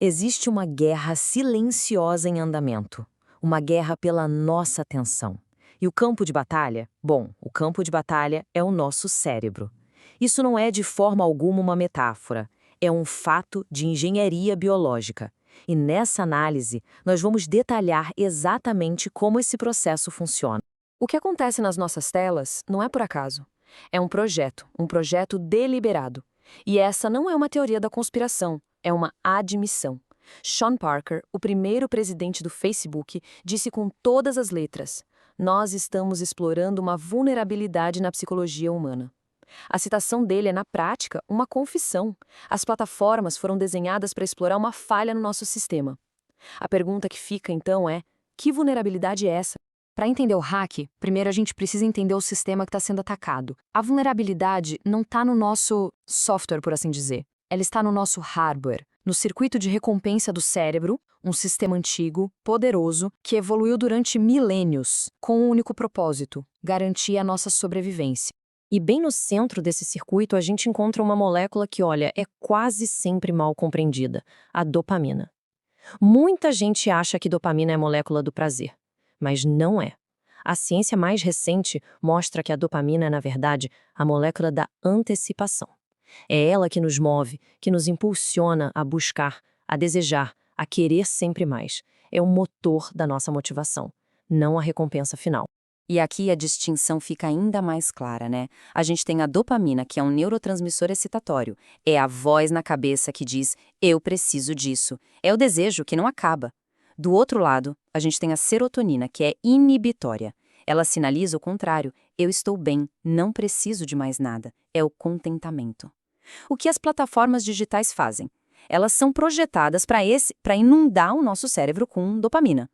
Existe uma guerra silenciosa em andamento, uma guerra pela nossa atenção. E o campo de batalha? Bom, o campo de batalha é o nosso cérebro. Isso não é de forma alguma uma metáfora, é um fato de engenharia biológica. E nessa análise, nós vamos detalhar exatamente como esse processo funciona. O que acontece nas nossas telas não é por acaso. É um projeto deliberado. E essa não é uma teoria da conspiração, é uma admissão. Sean Parker, o primeiro presidente do Facebook, disse com todas as letras: "Nós estamos explorando uma vulnerabilidade na psicologia humana." A citação dele é, na prática, uma confissão. As plataformas foram desenhadas para explorar uma falha no nosso sistema. A pergunta que fica, então, é: que vulnerabilidade é essa? Para entender o hack, primeiro a gente precisa entender o sistema que está sendo atacado. A vulnerabilidade não está no nosso software, por assim dizer. Ela está no nosso hardware, no circuito de recompensa do cérebro, um sistema antigo, poderoso, que evoluiu durante milênios, com um único propósito: garantir a nossa sobrevivência. E bem no centro desse circuito a gente encontra uma molécula que, olha, é quase sempre mal compreendida: a dopamina. Muita gente acha que dopamina é a molécula do prazer, mas não é. A ciência mais recente mostra que a dopamina é, na verdade, a molécula da antecipação. É ela que nos move, que nos impulsiona a buscar, a desejar, a querer sempre mais. É o motor da nossa motivação, não a recompensa final. E aqui a distinção fica ainda mais clara, né? A gente tem a dopamina, que é um neurotransmissor excitatório. É a voz na cabeça que diz: eu preciso disso. É o desejo que não acaba. Do outro lado, a gente tem a serotonina, que é inibitória. Ela sinaliza o contrário: eu estou bem, não preciso de mais nada. É o contentamento. O que as plataformas digitais fazem? Elas são projetadas para inundar o nosso cérebro com dopamina.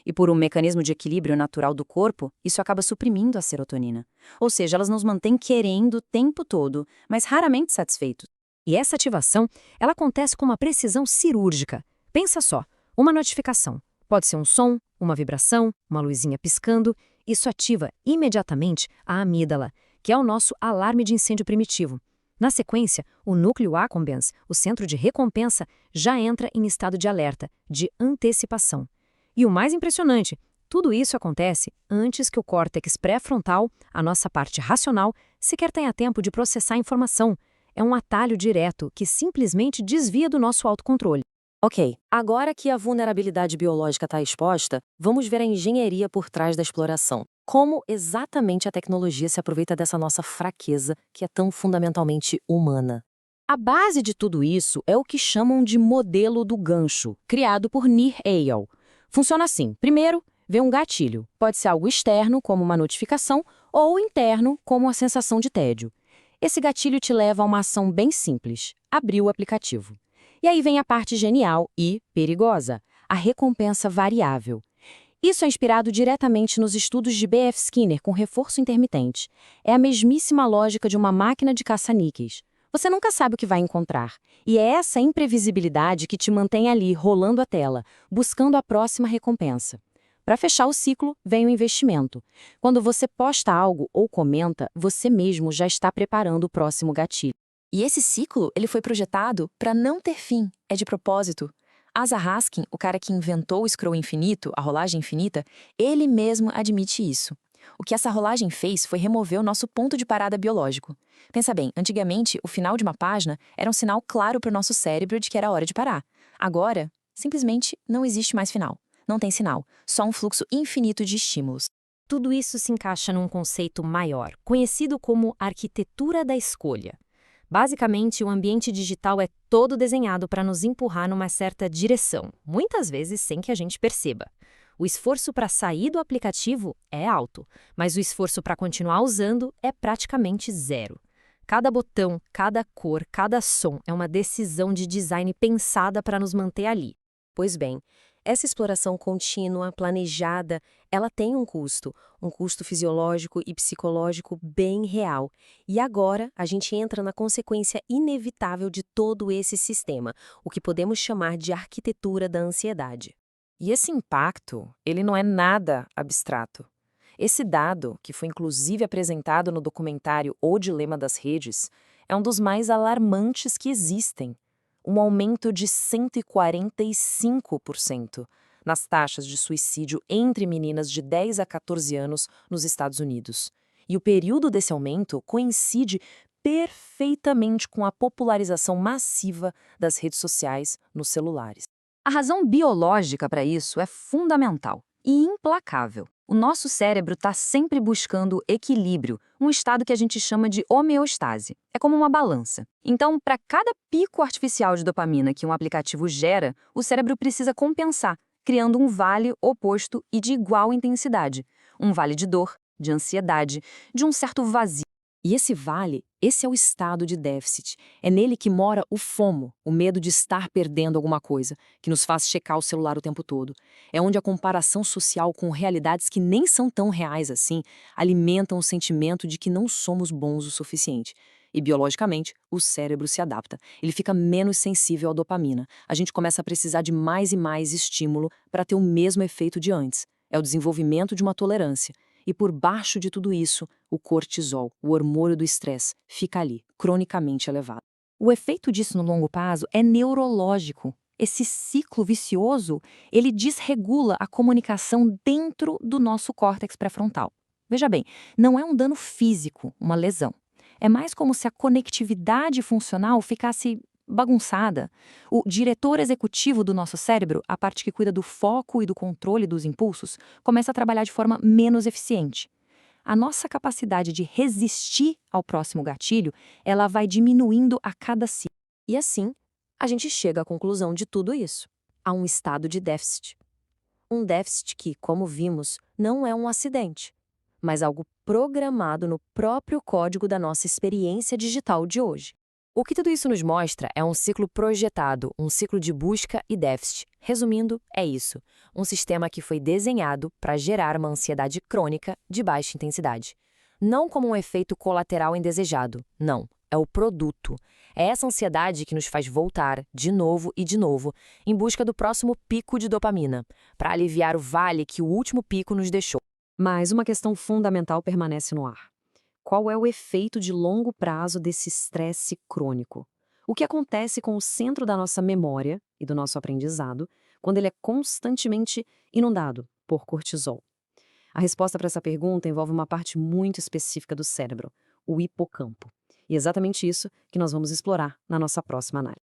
E por um mecanismo de equilíbrio natural do corpo, isso acaba suprimindo a serotonina. Ou seja, elas nos mantêm querendo o tempo todo, mas raramente satisfeitos. E essa ativação, ela acontece com uma precisão cirúrgica. Pensa só, uma notificação. Pode ser um som, uma vibração, uma luzinha piscando. Isso ativa imediatamente a amígdala, que é o nosso alarme de incêndio primitivo. Na sequência, o núcleo accumbens, o centro de recompensa, já entra em estado de alerta, de antecipação. E o mais impressionante, tudo isso acontece antes que o córtex pré-frontal, a nossa parte racional, sequer tenha tempo de processar a informação. É um atalho direto que simplesmente desvia do nosso autocontrole. Ok, agora que a vulnerabilidade biológica está exposta, vamos ver a engenharia por trás da exploração. Como exatamente a tecnologia se aproveita dessa nossa fraqueza, que é tão fundamentalmente humana. A base de tudo isso é o que chamam de modelo do gancho, criado por Nir Eyal. Funciona assim: primeiro, vê um gatilho. Pode ser algo externo, como uma notificação, ou interno, como a sensação de tédio. Esse gatilho te leva a uma ação bem simples: abrir o aplicativo. E aí vem a parte genial e perigosa: a recompensa variável. Isso é inspirado diretamente nos estudos de B.F. Skinner com reforço intermitente. É a mesmíssima lógica de uma máquina de caça-níqueis. Você nunca sabe o que vai encontrar. E é essa imprevisibilidade que te mantém ali, rolando a tela, buscando a próxima recompensa. Para fechar o ciclo, vem o investimento. Quando você posta algo ou comenta, você mesmo já está preparando o próximo gatilho. E esse ciclo, ele foi projetado para não ter fim, é de propósito. Asa Raskin, o cara que inventou o scroll infinito, a rolagem infinita, ele mesmo admite isso. O que essa rolagem fez foi remover o nosso ponto de parada biológico. Pensa bem, antigamente, o final de uma página era um sinal claro para o nosso cérebro de que era hora de parar. Agora, simplesmente não existe mais final. Não tem sinal, só um fluxo infinito de estímulos. Tudo isso se encaixa num conceito maior, conhecido como arquitetura da escolha. Basicamente, o ambiente digital é todo desenhado para nos empurrar numa certa direção, muitas vezes sem que a gente perceba. O esforço para sair do aplicativo é alto, mas o esforço para continuar usando é praticamente zero. Cada botão, cada cor, cada som é uma decisão de design pensada para nos manter ali. Pois bem, essa exploração contínua, planejada, ela tem um custo fisiológico e psicológico bem real. E agora a gente entra na consequência inevitável de todo esse sistema, o que podemos chamar de arquitetura da ansiedade. E esse impacto, ele não é nada abstrato. Esse dado, que foi inclusive apresentado no documentário O Dilema das Redes, é um dos mais alarmantes que existem. um aumento de 145% nas taxas de suicídio entre meninas de 10 a 14 anos nos Estados Unidos. E o período desse aumento coincide perfeitamente com a popularização massiva das redes sociais nos celulares. A razão biológica para isso é fundamental e implacável. O nosso cérebro está sempre buscando equilíbrio, um estado que a gente chama de homeostase. É como uma balança. Então, para cada pico artificial de dopamina que um aplicativo gera, o cérebro precisa compensar, criando um vale oposto e de igual intensidade. Um vale de dor, de ansiedade, de um certo vazio. E esse vale, esse é o estado de déficit. É nele que mora o FOMO, o medo de estar perdendo alguma coisa, que nos faz checar o celular o tempo todo. É onde a comparação social com realidades que nem são tão reais assim alimentam o sentimento de que não somos bons o suficiente. E biologicamente, o cérebro se adapta. Ele fica menos sensível à dopamina. A gente começa a precisar de mais e mais estímulo para ter o mesmo efeito de antes. É o desenvolvimento de uma tolerância. E por baixo de tudo isso, o cortisol, o hormônio do estresse, fica ali, cronicamente elevado. O efeito disso no longo prazo é neurológico. Esse ciclo vicioso, ele desregula a comunicação dentro do nosso córtex pré-frontal. Veja bem, não é um dano físico, uma lesão. É mais como se a conectividade funcional ficasse bagunçada. O diretor executivo do nosso cérebro, a parte que cuida do foco e do controle dos impulsos, começa a trabalhar de forma menos eficiente. A nossa capacidade de resistir ao próximo gatilho, ela vai diminuindo a cada ciclo. E assim, a gente chega à conclusão de tudo isso. Há um estado de déficit. Um déficit que, como vimos, não é um acidente, mas algo programado no próprio código da nossa experiência digital de hoje. O que tudo isso nos mostra é um ciclo projetado, um ciclo de busca e déficit. Resumindo, é isso. Um sistema que foi desenhado para gerar uma ansiedade crônica de baixa intensidade. Não como um efeito colateral indesejado, não. É o produto. É essa ansiedade que nos faz voltar, de novo e de novo, em busca do próximo pico de dopamina, para aliviar o vale que o último pico nos deixou. Mas uma questão fundamental permanece no ar. Qual é o efeito de longo prazo desse estresse crônico? O que acontece com o centro da nossa memória e do nosso aprendizado quando ele é constantemente inundado por cortisol? A resposta para essa pergunta envolve uma parte muito específica do cérebro, o hipocampo. E é exatamente isso que nós vamos explorar na nossa próxima análise.